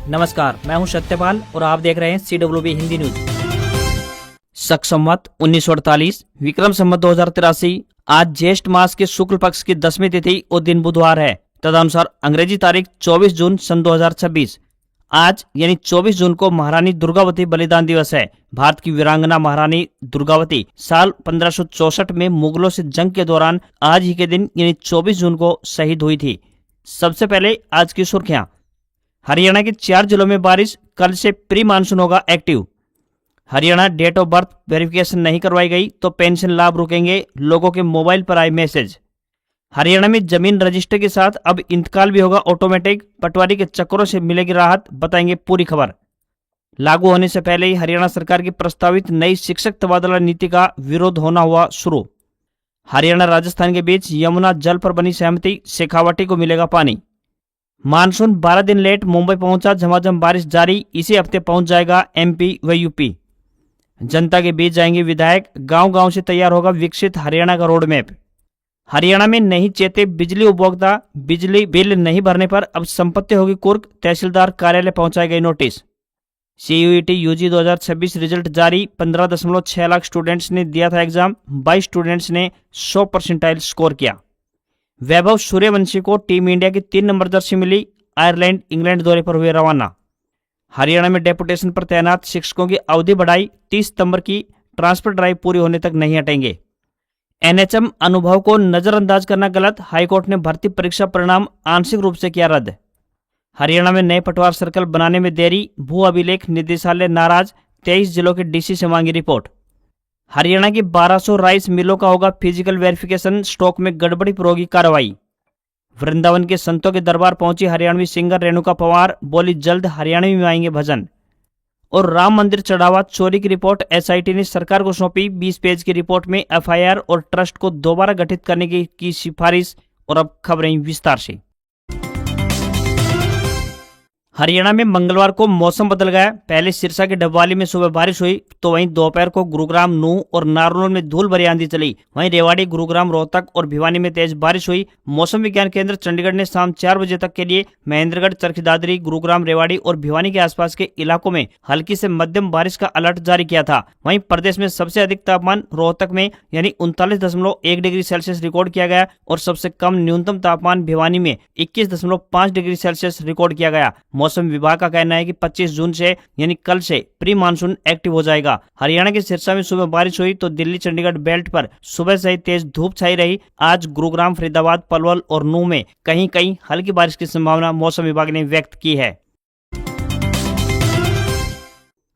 नमस्कार, मैं हूं सत्यपाल और आप देख रहे हैं CWB हिंदी न्यूज। शक संवत 1948 विक्रम संवत 2083। आज ज्येष्ठ मास के शुक्ल पक्ष की 10वीं तिथि और दिन बुधवार है। तदनुसार अंग्रेजी तारीख 24 जून सन 2026। आज यानी 24 जून को महारानी दुर्गावती बलिदान दिवस है। भारत की वीरांगना महारानी दुर्गावती साल 1564 में मुगलों से जंग के दौरान आज ही के दिन यानी 24 जून को शहीद हुई थी। सबसे पहले आज की सुर्खियां। हरियाणा के 4 जिलों में बारिश, कल से प्री मानसून होगा active. Haryana date of birth verification नहीं करवाई गई तो पेंशन लाभ रुकेंगे, लोगों के मोबाइल पर आए मैसेज। हरियाणा में जमीन रजिस्टर के साथ अब इंतकाल भी होगा ऑटोमेटिक, पटवारी के चक्करों से मिलेगी राहत, बताएंगे पूरी खबर। लागू होने से पहले ही हरियाणा सरकार की प्रस्तावित नई शिक्षक तबादला नीति का विरोध होना हुआ शुरू। हरियाणा राजस्थान के बीच यमुना जल पर बनी सहमति, शेखावाटी को मिलेगा पानी। मानसून 12 दिन लेट मुंबई पहुंचा, झमाझम बारिश जारी, इसी हफ्ते पहुंच जाएगा MP व UP। जनता के बीच जाएंगे विधायक, गांव-गांव से तैयार होगा विकसित हरियाणा का रोड मैप। हरियाणा में नहीं चेते बिजली उपभोक्ता, बिजली बिल नहीं भरने पर अब संपत्ति होगी कुर्क, तहसीलदार कार्यालय पहुंचाई गई नोटिस। CUET UG 2026 रिजल्ट जारी, 15.6 लाख स्टूडेंट्स ने दिया था एग्जाम, 22 स्टूडेंट्स ने 100% स्कोर किया। वैभव सूर्यवंशी को टीम इंडिया की 3 नंबर जर्सी मिली, आयरलैंड इंग्लैंड दौरे पर हुए रवाना। हरियाणा में डेपुटेशन पर तैनात शिक्षकों की अवधि बढ़ाई, 30 सितंबर की, ट्रांसफर ड्राइव पूरी होने तक नहीं हटेंगे। NHM अनुभव को नजरअंदाज करना गलत, हाईकोर्ट ने भर्ती परीक्षा परिणाम आंशिक रूप से किया रद्द। हरियाणा में नए पटवार सर्कल बनाने में देरी, भू अभिलेख निदेशालय नाराज, 23 जिलों के DC से मांगी रिपोर्ट। हरियाणा की 1200 राइस मिलों का होगा फिजिकल वेरिफिकेशन, स्टॉक में गड़बड़ी पर होगी कार्रवाई। वृंदावन के संतों के दरबार पहुंची हरियाणवी सिंगर रेणुका पवार, बोली जल्द हरियाणवी में आएंगे भजन। और राम मंदिर चढ़ावा चोरी की रिपोर्ट SIT ने सरकार को सौंपी, 20 पेज की रिपोर्ट में FIR और ट्रस्ट को दोबारा गठित करने की सिफारिश। और अब खबरें विस्तार से। हरियाणा में मंगलवार को मौसम बदल गया। पहले सिरसा के डबवाली में सुबह बारिश हुई, तो वहीं दोपहर को गुरुग्राम, नूंह और नारनौल में धूल भरी आंधी चली। वहीं रेवाड़ी, गुरुग्राम, रोहतक और भिवानी में तेज बारिश हुई। मौसम विज्ञान केंद्र चंडीगढ़ ने शाम 4 बजे तक के लिए महेंद्रगढ़, चरखी दादरी, गुरुग्राम, रेवाड़ी और भिवानी के आसपास के इलाकों में हल्की से मध्यम बारिश का अलर्ट जारी किया था। वहीं प्रदेश में सबसे अधिक तापमान रोहतक में यानी 39.1 डिग्री सेल्सियस रिकॉर्ड किया गया और सबसे कम न्यूनतम तापमान भिवानी में 21.5 डिग्री सेल्सियस रिकॉर्ड किया गया। मौसम विभाग का कहना है कि 25 जून से यानी कल से प्री मानसून एक्टिव हो जाएगा। हरियाणा के सिरसा में सुबह बारिश हुई तो दिल्ली चंडीगढ़ बेल्ट पर सुबह से ही तेज धूप छाई रही। आज गुरुग्राम, फरीदाबाद, पलवल और नूंह में कहीं कहीं हल्की बारिश की संभावना मौसम विभाग ने व्यक्त की है।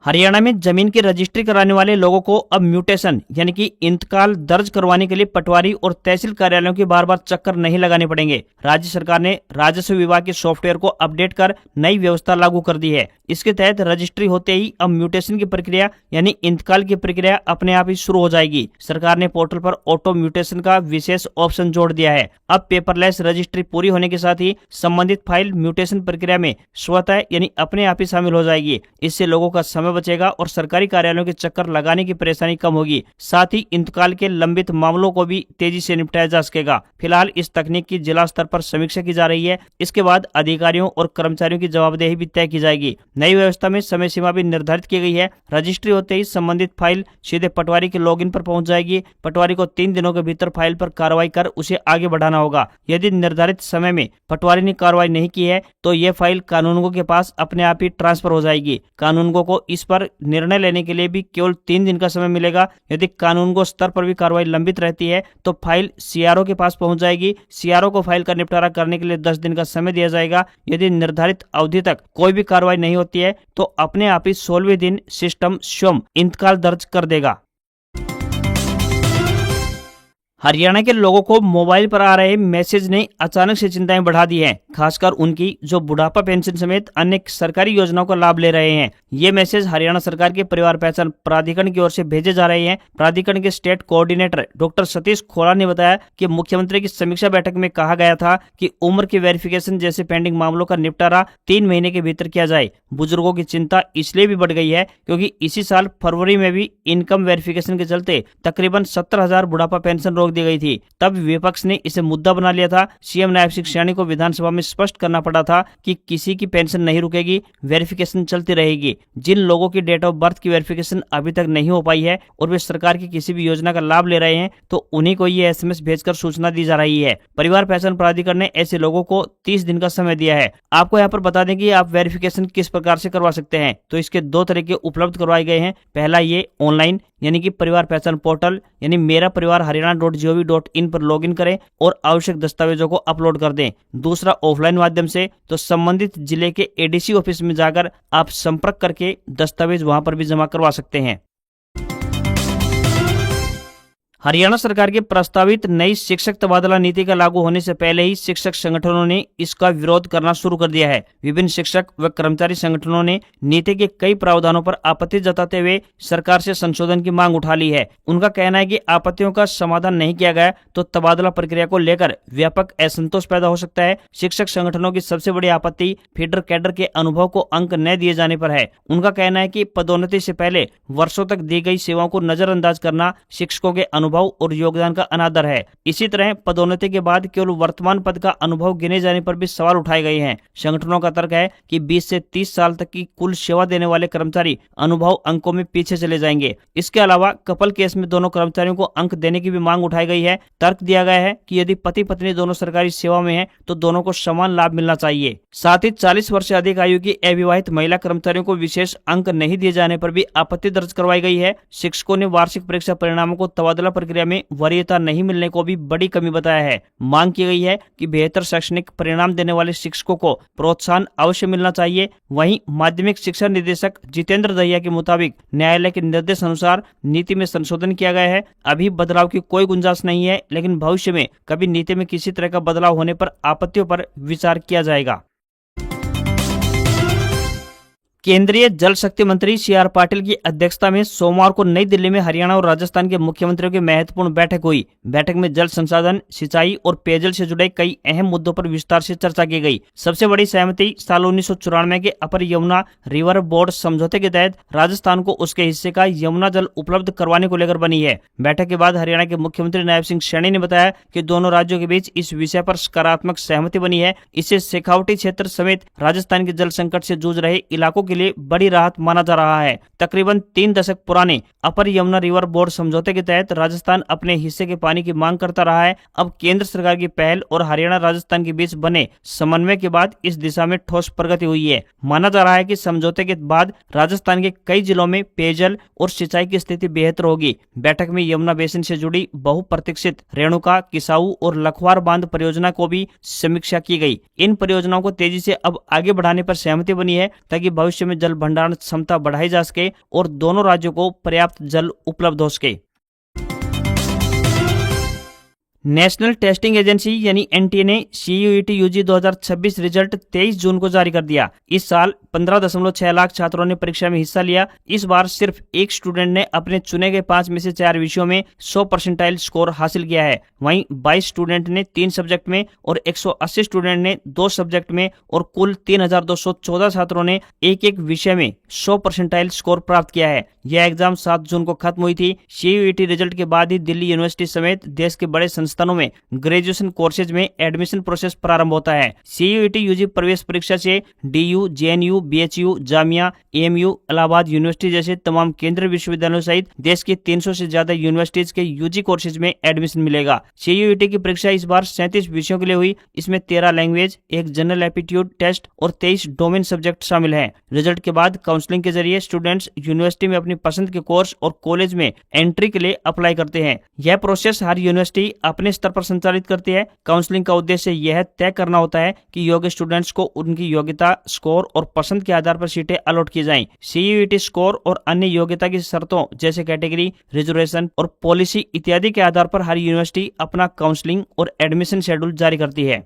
हरियाणा में जमीन की रजिस्ट्री कराने वाले लोगों को अब म्यूटेशन यानी कि इंतकाल दर्ज करवाने के लिए पटवारी और तहसील कार्यालयों के बार बार चक्कर नहीं लगाने पड़ेंगे। राज्य सरकार ने राजस्व विभाग के सॉफ्टवेयर को अपडेट कर नई व्यवस्था लागू कर दी है। इसके तहत रजिस्ट्री होते ही अब म्यूटेशन की प्रक्रिया यानी इंतकाल की प्रक्रिया अपने आप ही शुरू हो जाएगी। सरकार ने पोर्टल पर ऑटो म्यूटेशन का विशेष ऑप्शन जोड़ दिया है। अब पेपरलेस रजिस्ट्री पूरी होने के साथ ही संबंधित फाइल म्यूटेशन प्रक्रिया में स्वतः यानी अपने आप ही शामिल हो जाएगी। इससे लोगों का समय बचेगा और सरकारी कार्यालयों के चक्कर लगाने की परेशानी कम होगी। साथ ही इंतकाल के लंबित मामलों को भी तेजी से निपटाया जा सकेगा। फिलहाल इस तकनीक की जिला स्तर पर समीक्षा की जा रही है। इसके बाद अधिकारियों और कर्मचारियों की जवाबदेही भी तय की जाएगी। नई व्यवस्था में समय सीमा भी निर्धारित की गई है। रजिस्ट्री होते ही संबंधित फाइल सीधे पटवारी के लॉगिन पर पहुंच जाएगी। पटवारी को 3 दिनों के भीतर फाइल पर कार्रवाई कर उसे आगे बढ़ाना होगा। यदि निर्धारित समय में पटवारी ने कार्रवाई नहीं की है तो यह फाइल कानूनगो के पास अपने आप ही ट्रांसफर हो जाएगी। कानूनगो को इस पर निर्णय लेने के लिए भी केवल 3 दिन का समय मिलेगा। यदि कानूनगो स्तर पर भी कार्रवाई लंबित रहती है तो फाइल CRO के पास पहुंच जाएगी। CRO को फाइल का निपटारा करने के लिए 10 दिन का समय दिया जाएगा। यदि निर्धारित अवधि तक कोई भी कार्रवाई नहीं होती है तो अपने आप ही 16वें दिन सिस्टम स्वयं इंतकाल दर्ज कर देगा। हरियाणा के लोगों को मोबाइल पर आ रहे मैसेज ने अचानक से चिंताएं बढ़ा दी हैं, खासकर उनकी जो बुढ़ापा पेंशन समेत अन्य सरकारी योजनाओं का लाभ ले रहे हैं। ये मैसेज हरियाणा सरकार के परिवार पहचान प्राधिकरण की ओर से भेजे जा रहे हैं। प्राधिकरण के स्टेट कोऑर्डिनेटर डॉक्टर सतीश खोला ने बताया कि मुख्यमंत्री की समीक्षा बैठक में कहा गया था कि उम्र की वेरिफिकेशन जैसे पेंडिंग मामलों का निपटारा 3 महीने के भीतर किया जाए। बुजुर्गों की चिंता इसलिए भी बढ़ गई है क्योंकि इसी साल फरवरी में भी इनकम वेरिफिकेशन के चलते तकरीबन 70,000 बुढ़ापा पेंशन रोक दी गई थी। तब विपक्ष ने इसे मुद्दा बना लिया था। सीएम नायब सिंह सैनी को विधानसभा में स्पष्ट करना पड़ा था कि किसी की पेंशन नहीं रुकेगी, वेरिफिकेशन चलती रहेगी। जिन लोगों की डेट ऑफ बर्थ की वेरिफिकेशन अभी तक नहीं हो पाई है और वे सरकार की किसी भी योजना का लाभ ले रहे हैं, तो उन्हीं को ये एसएमएस भेजकर सूचना दी जा रही है। परिवार पहचान प्राधिकरण ने ऐसे लोगों को 30 दिन का समय दिया है। आपको यहाँ पर बता दें कि आप वेरिफिकेशन किस प्रकार से करवा सकते हैं। तो इसके दो तरीके उपलब्ध करवाए गए हैं। पहला ये ऑनलाइन यानी कि परिवार पहचान पोर्टल यानी मेरा परिवार हरियाणा.gov.in पर लॉगिन करें और आवश्यक दस्तावेजों को अपलोड कर दें। दूसरा ऑफलाइन माध्यम से, तो संबंधित जिले के एडीसी ऑफिस में जाकर आप संपर्क करके दस्तावेज वहां पर भी जमा करवा सकते हैं। हरियाणा सरकार की प्रस्तावित नई शिक्षक तबादला नीति का लागू होने से पहले ही शिक्षक संगठनों ने इसका विरोध करना शुरू कर दिया है। विभिन्न शिक्षक व कर्मचारी संगठनों ने नीति के कई प्रावधानों पर आपत्ति जताते हुए सरकार से संशोधन की मांग उठा ली है। उनका कहना है कि आपत्तियों का समाधान नहीं किया गया तो तबादला प्रक्रिया को लेकर व्यापक असंतोष पैदा हो सकता है। शिक्षक संगठनों की सबसे बड़ी आपत्ति फीडर कैडर के अनुभव को अंक न दिए जाने पर है। उनका कहना है कि पदोन्नति से पहले वर्षों तक दी गई सेवाओं को नजरअंदाज करना शिक्षकों के अनुभव और योगदान का अनादर है। इसी तरह पदोन्नति के बाद केवल वर्तमान पद का अनुभव गिने जाने पर भी सवाल उठाए गए हैं। संगठनों का तर्क है कि 20 से 30 साल तक की कुल सेवा देने वाले कर्मचारी अनुभव अंकों में पीछे चले जाएंगे। इसके अलावा कपल केस में दोनों कर्मचारियों को अंक देने की भी मांग उठाई गई है। तर्क दिया गया है कि यदि पति पत्नी दोनों सरकारी सेवा में हैं, तो दोनों को समान लाभ मिलना चाहिए। साथ ही 40 वर्ष से अधिक आयु की अविवाहित महिला कर्मचारियों को विशेष अंक नहीं दिए जाने पर भी आपत्ति दर्ज करवाई गई है। शिक्षकों ने वार्षिक परीक्षा परिणामों को तबादला प्रक्रिया में वरीयता नहीं मिलने को भी बड़ी कमी बताया है। मांग की गई है कि बेहतर शैक्षणिक परिणाम देने वाले शिक्षकों को प्रोत्साहन अवश्य मिलना चाहिए। वहीं माध्यमिक शिक्षा निदेशक जितेंद्र दहिया के मुताबिक न्यायालय के निर्देश अनुसार नीति में संशोधन किया गया है। अभी बदलाव की कोई गुंजाइश नहीं है, लेकिन भविष्य में कभी नीति में किसी तरह का बदलाव होने पर आपत्तियों पर विचार किया जाएगा। केंद्रीय जल शक्ति मंत्री सीआर पाटिल की अध्यक्षता में सोमवार को नई दिल्ली में हरियाणा और राजस्थान के मुख्यमंत्रियों की महत्वपूर्ण बैठक हुई। बैठक में जल संसाधन, सिंचाई और पेयजल से जुड़े कई अहम मुद्दों पर विस्तार से चर्चा की गई। सबसे बड़ी सहमति साल 1994 के अपर यमुना रिवर बोर्ड समझौते के तहत राजस्थान को उसके हिस्से का यमुना जल उपलब्ध करवाने को लेकर बनी है। बैठक के बाद हरियाणा के मुख्यमंत्री नायब सिंह सैनी ने बताया कि दोनों राज्यों के बीच इस विषय पर सकारात्मक सहमति बनी है। इससे शेखावटी क्षेत्र समेत राजस्थान के जल संकट से जूझ रहे इलाकों के लिए बड़ी राहत माना जा रहा है। तकरीबन 3 दशक पुराने अपर यमुना रिवर बोर्ड समझौते के तहत राजस्थान अपने हिस्से के पानी की मांग करता रहा है। अब केंद्र सरकार की पहल और हरियाणा राजस्थान के बीच बने समन्वय के बाद इस दिशा में ठोस प्रगति हुई है। माना जा रहा है कि समझौते के बाद राजस्थान के कई जिलों में पेयजल और सिंचाई की स्थिति बेहतर होगी। बैठक में यमुना बेसिन से जुड़ी बहुप्रतीक्षित रेणुका, किसाऊ और लखवार बांध परियोजना को भी समीक्षा की गई। इन परियोजनाओं को तेजी से अब आगे बढ़ाने पर सहमति बनी है ताकि भविष्य में जल भंडारण क्षमता बढ़ाई जा सके और दोनों राज्यों को पर्याप्त जल उपलब्ध हो सके। नेशनल टेस्टिंग एजेंसी यानी एनटीए ने सीयूईटी यूजी 2026 रिजल्ट 23 जून को जारी कर दिया। इस साल 15.6 लाख छात्रों ने परीक्षा में हिस्सा लिया। इस बार सिर्फ एक स्टूडेंट ने अपने चुने गए 5 में से 4 विषयों में 100% स्कोर हासिल किया है। वहीं 22 स्टूडेंट ने 3 सब्जेक्ट में और 180 स्टूडेंट ने 2 सब्जेक्ट में और कुल 3214 छात्रों ने एक विषय में 100% स्कोर प्राप्त किया है। यह एग्जाम 7 जून को खत्म हुई थी। सीयूईटी रिजल्ट के बाद ही दिल्ली यूनिवर्सिटी समेत देश के बड़े संस्थानों में ग्रेजुएशन कोर्सेज में एडमिशन प्रोसेस प्रारंभ होता है। सीयूईटी यूजी प्रवेश परीक्षा से DU, JNU, BHU, Jamia, AMU, Allahabad university जैसे तमाम केंद्रीय विश्वविद्यालयों सहित देश की 300 से ज्यादा यूनिवर्सिटीज के यूजी कोर्सेज में एडमिशन मिलेगा। सीयूईटी की परीक्षा इस बार 37 विषयों के लिए हुई। इसमें 13 लैंग्वेज, 1 जनरल एप्टीट्यूड टेस्ट और 23 डोमेन सब्जेक्ट शामिल हैं। रिजल्ट के बाद काउंसलिंग के जरिए स्टूडेंट्स यूनिवर्सिटी में अपनी पसंद के कोर्स और कॉलेज में एंट्री के लिए अप्लाई करते हैं। यह प्रोसेस हर यूनिवर्सिटी अपने स्तर पर संचालित करती है। काउंसलिंग का उद्देश्य यह तय करना होता है कि योग्य स्टूडेंट्स को उनकी योग्यता, स्कोर और पसंद के आधार पर सीटें अलॉट की जाएं। सीयूईटी स्कोर और अन्य योग्यता की शर्तों जैसे कैटेगरी, रिजर्वेशन और पॉलिसी इत्यादि के आधार पर हर यूनिवर्सिटी अपना काउंसलिंग और एडमिशन शेड्यूल जारी करती है।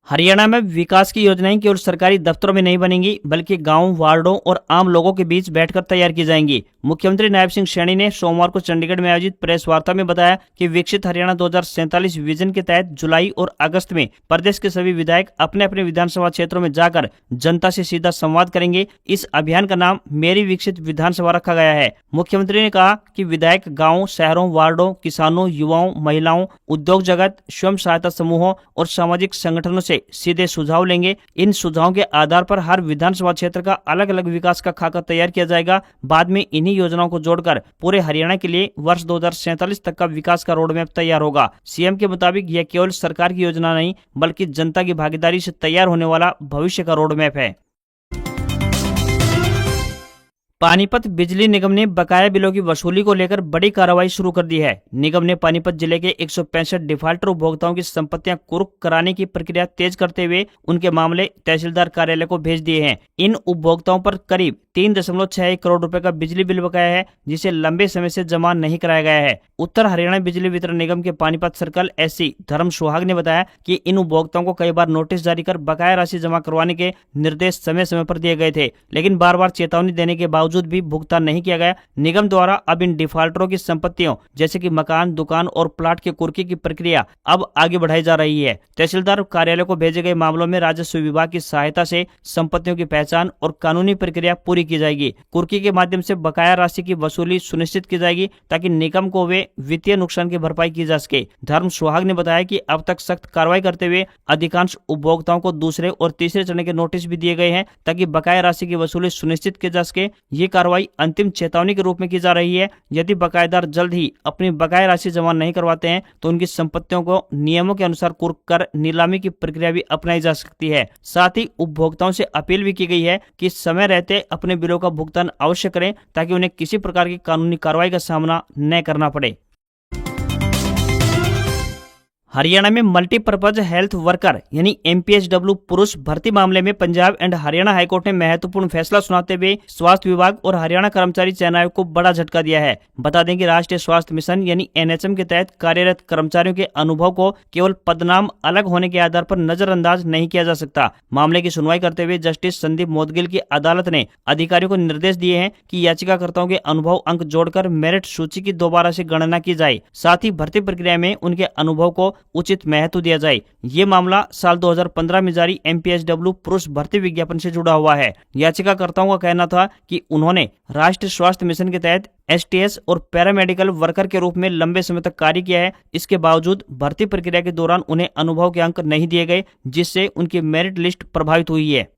हरियाणा में विकास की योजनाएं केवल सरकारी दफ्तरों में नहीं बनेंगी, बल्कि गांव, वार्डों और आम लोगों के बीच बैठकर तैयार की जाएंगी। मुख्यमंत्री नायब सिंह सैनी ने सोमवार को चंडीगढ़ में आयोजित प्रेस वार्ता में बताया कि विकसित हरियाणा 2047 विजन के तहत जुलाई और अगस्त में प्रदेश के सभी विधायक अपने अपने विधानसभा क्षेत्रों में जाकर जनता से सीधा संवाद करेंगे। इस अभियान का नाम मेरी विकसित विधानसभा रखा गया है। मुख्यमंत्री ने कहा कि विधायक गाँव, शहरों, वार्डों, किसानों, युवाओं, महिलाओं, उद्योग जगत, स्वयं सहायता समूहों और सामाजिक संगठनों से सीधे सुझाव लेंगे। इन सुझावों के आधार पर हर विधानसभा क्षेत्र का अलग अलग विकास का खाका तैयार किया जाएगा। बाद में इन्हीं योजनाओं को जोड़कर पूरे हरियाणा के लिए वर्ष 2047 तक का विकास का रोड मैप तैयार होगा। सीएम के मुताबिक यह केवल सरकार की योजना नहीं, बल्कि जनता की भागीदारी से तैयार होने वाला भविष्य का रोड मैप है। पानीपत बिजली निगम ने बकाया बिलों की वसूली को लेकर बड़ी कार्रवाई शुरू कर दी है। निगम ने पानीपत जिले के 165 डिफाल्टर उपभोक्ताओं की संपत्तियां कुर्क कराने की प्रक्रिया तेज करते हुए उनके मामले तहसीलदार कार्यालय को भेज दिए हैं। इन उपभोक्ताओं पर करीब 3.61 करोड़ रुपए का बिजली बिल बकाया है, जिसे लंबे समय से जमा नहीं कराया गया है। उत्तर हरियाणा बिजली वितरण निगम के पानीपत सर्कल एससी धर्म सुहाग ने बताया कि इन उपभोक्ताओं को कई बार नोटिस जारी कर बकाया राशि जमा करवाने के निर्देश समय समय पर दिए गए थे, लेकिन बार बार चेतावनी देने के बावजूद भी भुगतान नहीं किया गया। निगम द्वारा अब इन डिफाल्टरों की संपत्तियों जैसे कि मकान, दुकान और प्लाट के कुर्की की प्रक्रिया अब आगे बढ़ाई जा रही है। तहसीलदार कार्यालय को भेजे गए मामलों में राजस्व विभाग की सहायता से संपत्तियों की पहचान और कानूनी प्रक्रिया पूरी की जाएगी। कुर्की के माध्यम से बकाया राशि की वसूली सुनिश्चित की जाएगी ताकि निगम को वे वित्तीय नुकसान की भरपाई की जा सके। धर्म सुहाग ने बताया कि अब तक सख्त कार्रवाई करते हुए अधिकांश उपभोक्ताओं को दूसरे और तीसरे चरण के नोटिस भी दिए गए हैं ताकि बकाया राशि की वसूली सुनिश्चित की जा सके। ये कार्रवाई अंतिम चेतावनी के रूप में की जा रही है। यदि बकायेदार जल्द ही अपनी बकाया राशि जमा नहीं करवाते हैं तो उनकी संपत्तियों को नियमों के अनुसार कुर्क कर नीलामी की प्रक्रिया भी अपनाई जा सकती है। साथ ही उपभोक्ताओं से अपील भी की गई है कि समय रहते अपने बिलों का भुगतान अवश्य करें ताकि उन्हें किसी प्रकार की कानूनी कार्रवाई का सामना न करना पड़े। हरियाणा में मल्टीपर्पज हेल्थ वर्कर यानी MPHW पुरुष भर्ती मामले में पंजाब एंड हरियाणा हाईकोर्ट ने महत्वपूर्ण फैसला सुनाते हुए स्वास्थ्य विभाग और हरियाणा कर्मचारी चयन आयोग को बड़ा झटका दिया है। बता दें कि राष्ट्रीय स्वास्थ्य मिशन यानी NHM के तहत कार्यरत कर्मचारियों के अनुभव को केवल पदनाम अलग होने के आधार पर नजरअंदाज नहीं किया जा सकता। मामले की सुनवाई करते हुए जस्टिस संदीप मोदगिल की अदालत ने अधिकारियों को निर्देश दिए हैं कि याचिकाकर्ताओं के अनुभव अंक जोड़कर मेरिट सूची की दोबारा से गणना की जाए। साथ ही भर्ती प्रक्रिया में उनके अनुभव को उचित महत्व दिया जाए। ये मामला साल 2015 में जारी MPHW पुरुष भर्ती विज्ञापन से जुड़ा हुआ है। याचिकाकर्ताओं का कहना था कि उन्होंने राष्ट्रीय स्वास्थ्य मिशन के तहत STS और पैरामेडिकल वर्कर के रूप में लंबे समय तक कार्य किया है। इसके बावजूद भर्ती प्रक्रिया के दौरान उन्हें अनुभव के अंक नहीं दिए गए, जिससे उनकी मेरिट लिस्ट प्रभावित हुई है।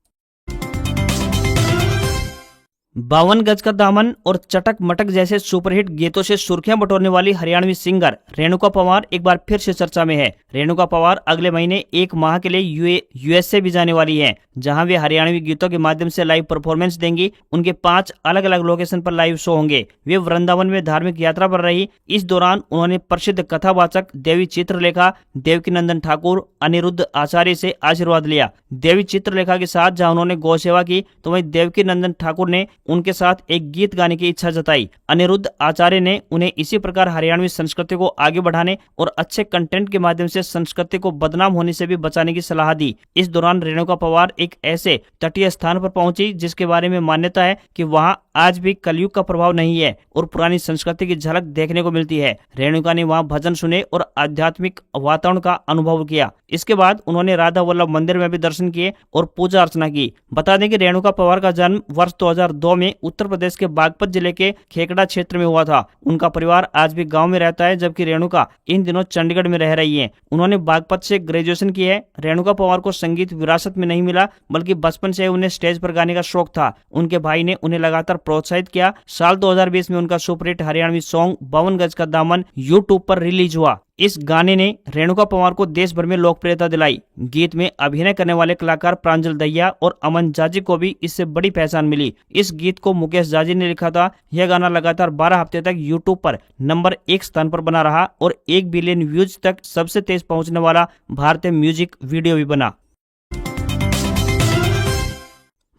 52 गज का दामन और चटक मटक जैसे सुपरहिट गीतों से सुर्खियां बटोरने वाली हरियाणवी सिंगर रेणुका पवार एक बार फिर से चर्चा में है। रेणुका पवार अगले महीने 1 माह के लिए USA भी जाने वाली हैं, जहां वे हरियाणवी गीतों के माध्यम से लाइव परफॉर्मेंस देंगी। उनके 5 अलग अलग लोकेशन पर लाइव शो होंगे। वे वृंदावन में धार्मिक यात्रा पर रही। इस दौरान उन्होंने प्रसिद्ध कथावाचक देवी चित्रलेखा देवकीनंदन ठाकुर, अनिरुद्ध आचार्य से आशीर्वाद लिया। देवी चित्रलेखा के साथ जहां उन्होंने गौ सेवा की, तो वहीं देवकीनंदन ठाकुर ने उनके साथ एक गीत गाने की इच्छा जताई। अनिरुद्ध आचार्य ने उन्हें इसी प्रकार हरियाणवी संस्कृति को आगे बढ़ाने और अच्छे कंटेंट के माध्यम से संस्कृति को बदनाम होने से भी बचाने की सलाह दी। इस दौरान रेणुका पवार एक ऐसे तटीय स्थान पर पहुंची जिसके बारे में मान्यता है कि वहां आज भी कलयुग का प्रभाव नहीं है और पुरानी संस्कृति की झलक देखने को मिलती है। रेणुका ने वहां भजन सुने और आध्यात्मिक वातावरण का अनुभव किया। इसके बाद उन्होंने राधा वल्लभ मंदिर में भी दर्शन किए और पूजा अर्चना की। बता दें कि रेणुका पवार का जन्म वर्ष 2002 में उत्तर प्रदेश के बागपत जिले के खेकड़ा क्षेत्र में हुआ था। उनका परिवार आज भी गांव में रहता है, जबकि रेणुका इन दिनों चंडीगढ़ में रह रही है। उन्होंने बागपत से ग्रेजुएशन की है। रेणुका पवार को संगीत विरासत में नहीं मिला, बल्कि बचपन से उन्हें स्टेज पर गाने का शौक था। उनके भाई ने उन्हें लगातार प्रोत्साहित किया। साल 2020 में उनका सुपरहिट हरियाणवी सॉन्ग 52 गज का दामन यूट्यूब पर रिलीज हुआ। इस गाने ने रेणुका पवार को देश भर में लोकप्रियता दिलाई। गीत में अभिनय करने वाले कलाकार प्रांजल दहिया और अमन जाजी को भी इससे बड़ी पहचान मिली। इस गीत को मुकेश जाजी ने लिखा था। यह गाना लगातार 12 हफ्ते तक यूट्यूब पर नंबर 1 स्थान पर बना रहा और 1 बिलियन व्यूज तक सबसे तेज पहुंचने वाला भारतीय म्यूजिक वीडियो भी बना।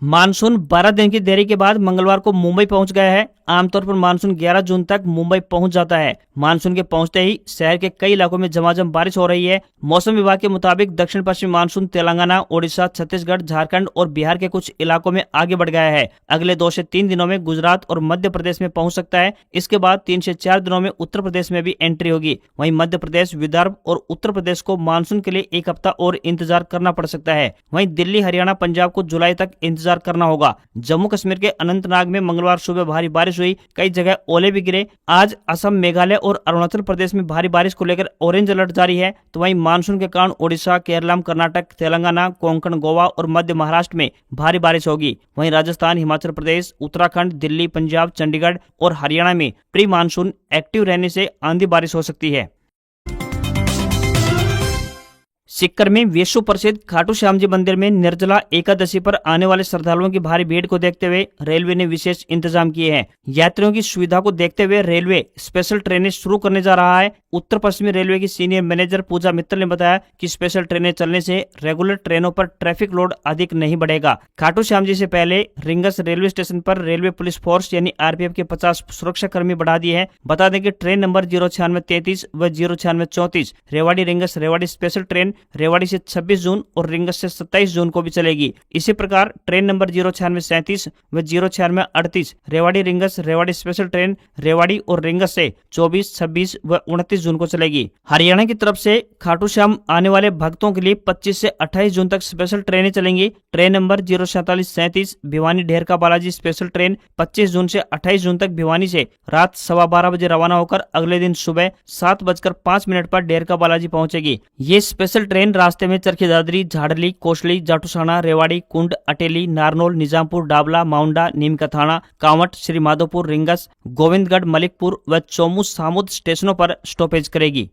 मानसून 12 दिन की देरी के बाद मंगलवार को मुंबई पहुंच गया है। आमतौर पर मानसून 11 जून तक मुंबई पहुंच जाता है। मानसून के पहुंचते ही शहर के कई इलाकों में झमाझम बारिश हो रही है। मौसम विभाग के मुताबिक दक्षिण पश्चिमी मानसून तेलंगाना, ओडिशा, छत्तीसगढ़, झारखंड और बिहार के कुछ इलाकों में आगे बढ़ गया है। अगले 2 से 3 दिनों में गुजरात और मध्य प्रदेश में पहुंच सकता है। इसके बाद 3 से 4 दिनों में उत्तर प्रदेश में भी एंट्री होगी। वहीं मध्य प्रदेश, विदर्भ और उत्तर प्रदेश को मानसून के लिए 1 हफ्ता और इंतजार करना पड़ सकता है। वहीं दिल्ली, हरियाणा, पंजाब को जुलाई तक इंतजार करना होगा। जम्मू कश्मीर के अनंतनाग में मंगलवार सुबह भारी बारिश हुई। कई जगह ओले भी गिरे। आज असम, मेघालय और अरुणाचल प्रदेश में भारी बारिश को लेकर ऑरेंज अलर्ट जारी है। तो वहीं मानसून के कारण ओडिशा, केरलम, कर्नाटक, तेलंगाना, कोंकण, गोवा और मध्य महाराष्ट्र में भारी बारिश होगी। वहीं राजस्थान, हिमाचल प्रदेश, उत्तराखंड, दिल्ली, पंजाब, चंडीगढ़ और हरियाणा में प्री मानसून एक्टिव रहने से आंधी बारिश हो सकती है। सीकर में विश्व प्रसिद्ध खाटू श्याम जी मंदिर में निर्जला एकादशी पर आने वाले श्रद्धालुओं की भारी भीड़ को देखते हुए रेलवे ने विशेष इंतजाम किए हैं। यात्रियों की सुविधा को देखते हुए रेलवे स्पेशल ट्रेनें शुरू करने जा रहा है। उत्तर पश्चिमी रेलवे की सीनियर मैनेजर पूजा मित्तल ने बताया कि स्पेशल ट्रेनें चलने से रेगुलर ट्रेनों पर ट्रैफिक लोड अधिक नहीं बढ़ेगा। खाटू श्याम जी से पहले रिंगस रेलवे स्टेशन पर रेलवे पुलिस फोर्स यानी आरपीएफ के 50 सुरक्षा कर्मी बढ़ा दिए हैं। बता दें कि ट्रेन नंबर 09633 व 09634 Rewari rings Rewari special train Rewari से 26 जून और रिंगस से 27 जून को भी चलेगी। इसी प्रकार ट्रेन नंबर 09637 व 09638 Rewari rings Rewari special train Rewari और रिंगस से 24, 26 व 29 जून को चलेगी। हरियाणा की तरफ से खाटू श्याम आने वाले भक्तों के लिए 25 से 28 जून तक स्पेशल ट्रेनें चलेंगी। Train number 04737 Bhiwani ढेरका Balaji special train 25 जून से 28 जून तक भिवानी से रात 12:15 बजे रवाना होकर अगले दिन सुबह 7:05 पर ढेरका बालाजी पहुंचेगी। ये स्पेशल ट्रेन रास्ते में चरखी दादरी, झाड़ली, कोसली, जाटूसाना, रेवाड़ी, कुंड, अटेली, नारनौल, निजामपुर, डाबला, माउंडा, नीमकाथाना, कांवट, श्री माधोपुर, रिंगस, गोविंदगढ़, मलिकपुर व चोमू सामुद स्टेशनों पर स्टॉपेज करेगी।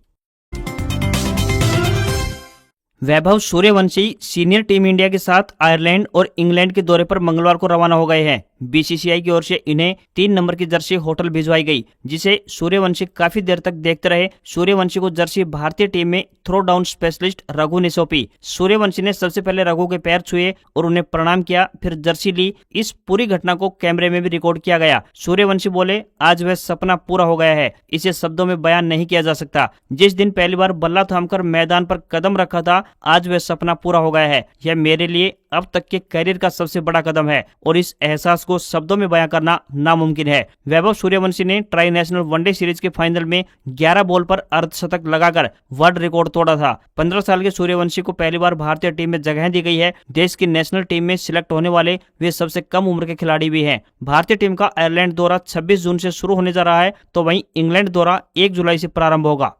Vaibhav Suryavanshi senior team India के साथ आयरलैंड और इंग्लैंड के दौरे पर मंगलवार को रवाना हो गए हैं। बीसीसीआई की ओर से इन्हें 3 नंबर की जर्सी होटल भिजवाई गई, जिसे सूर्यवंशी काफी देर तक देखते रहे। सूर्यवंशी को जर्सी भारतीय टीम में थ्रो डाउन स्पेशलिस्ट रघु ने सौंपी। सूर्यवंशी ने सबसे पहले रघु के पैर छुए और उन्हें प्रणाम किया, फिर जर्सी ली। इस पूरी घटना को कैमरे में भी रिकॉर्ड किया गया। सूर्यवंशी बोले, आज वह सपना पूरा हो गया है, इसे शब्दों में बयान नहीं किया जा सकता। जिस दिन पहली बार बल्ला थामकर मैदान पर कदम रखा था, आज वह सपना पूरा हो गया है। यह मेरे लिए अब तक के करियर का सबसे बड़ा कदम है और इस एहसास को शब्दों में बयां करना नामुमकिन है। वैभव सूर्यवंशी ने ट्राई नेशनल वनडे सीरीज के फाइनल में 11 बॉल पर अर्धशतक लगाकर वर्ल्ड रिकॉर्ड तोड़ा था। 15 साल के सूर्यवंशी को पहली बार भारतीय टीम में जगह दी गई है। देश की नेशनल टीम में सिलेक्ट होने वाले वे सबसे कम उम्र के खिलाड़ी भी हैं। भारतीय टीम का आयरलैंड दौरा 26 जून से शुरू होने जा रहा है, तो वहीं इंग्लैंड दौरा 1 जुलाई से प्रारंभ होगा।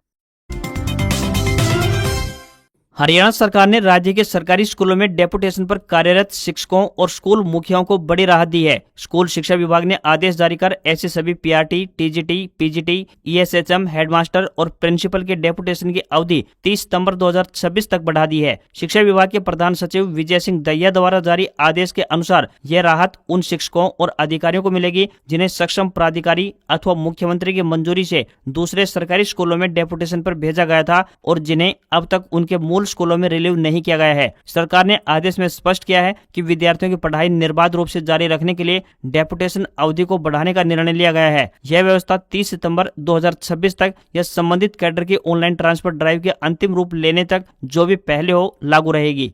हरियाणा सरकार ने राज्य के सरकारी स्कूलों में डेपुटेशन पर कार्यरत शिक्षकों और स्कूल मुखियाओं को बड़ी राहत दी है। स्कूल शिक्षा विभाग ने आदेश जारी कर ऐसे सभी पीआरटी, टीजीटी, पीजीटी, ईएसएचएम, हेडमास्टर और प्रिंसिपल के डेपुटेशन की अवधि 30 सितंबर 2026 तक बढ़ा दी है। शिक्षा विभाग के प्रधान सचिव विजय सिंह दहिया द्वारा जारी आदेश के अनुसार यह राहत उन शिक्षकों और अधिकारियों को मिलेगी जिन्हें सक्षम प्राधिकारी अथवा मुख्यमंत्री की मंजूरी से दूसरे सरकारी स्कूलों में डेपुटेशन पर भेजा गया था और जिन्हें अब तक उनके मूल स्कूलों में रिलीव नहीं किया गया है। सरकार ने आदेश में स्पष्ट किया है कि विद्यार्थियों की पढ़ाई निर्बाध रूप से जारी रखने के लिए डेपुटेशन अवधि को बढ़ाने का निर्णय लिया गया है। यह व्यवस्था 30 सितंबर 2026 तक या संबंधित कैडर की ऑनलाइन ट्रांसफर ड्राइव के अंतिम रूप लेने तक जो भी पहले हो लागू रहेगी।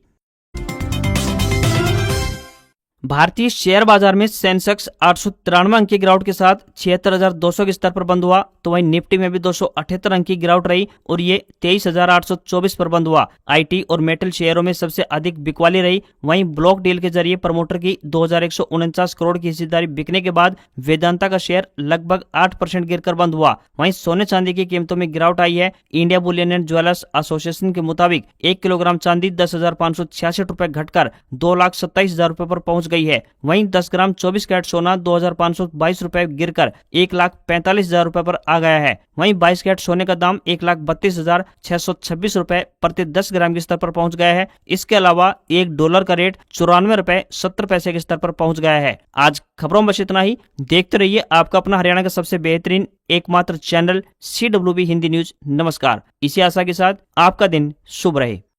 भारतीय शेयर बाजार में सेंसेक्स 893 अंक की गिरावट के साथ 76,200 के स्तर पर बंद हुआ, तो वहीं निफ्टी में भी 278 अंक की गिरावट रही और ये 23,824 पर बंद हुआ। आईटी और मेटल शेयरों में सबसे अधिक बिकवाली रही। वहीं ब्लॉक डील के जरिए प्रमोटर की 2,149 करोड़ की हिस्सेदारी बिकने के बाद वेदांता का शेयर लगभग 8% गिरकर बंद हुआ। वहीं सोने चांदी की कीमतों में गिरावट आई है। India Boolean and jewellers association के मुताबिक 1 किलोग्राम चांदी 10,566 रुपए घटकर 2,27,000 रुपए पर पहुंच गई है। वहीं 10 ग्राम 24 कैरेट सोना 2,522 रुपए गिरकर 1,45,000 रुपए पर आ गया है। वहीं 22 कैरेट सोने का दाम 1,32,626 रुपए प्रति 10 ग्राम के स्तर पर पहुंच गया है। इसके अलावा $1 का रेट 94 रुपए 70 पैसे के स्तर पर पहुंच गया है। आज खबरों में बस इतना ही। देखते रहिए आपका अपना हरियाणा का सबसे बेहतरीन एकमात्र चैनल CWB हिंदी न्यूज। नमस्कार। इसी आशा के साथ आपका दिन शुभ रहे।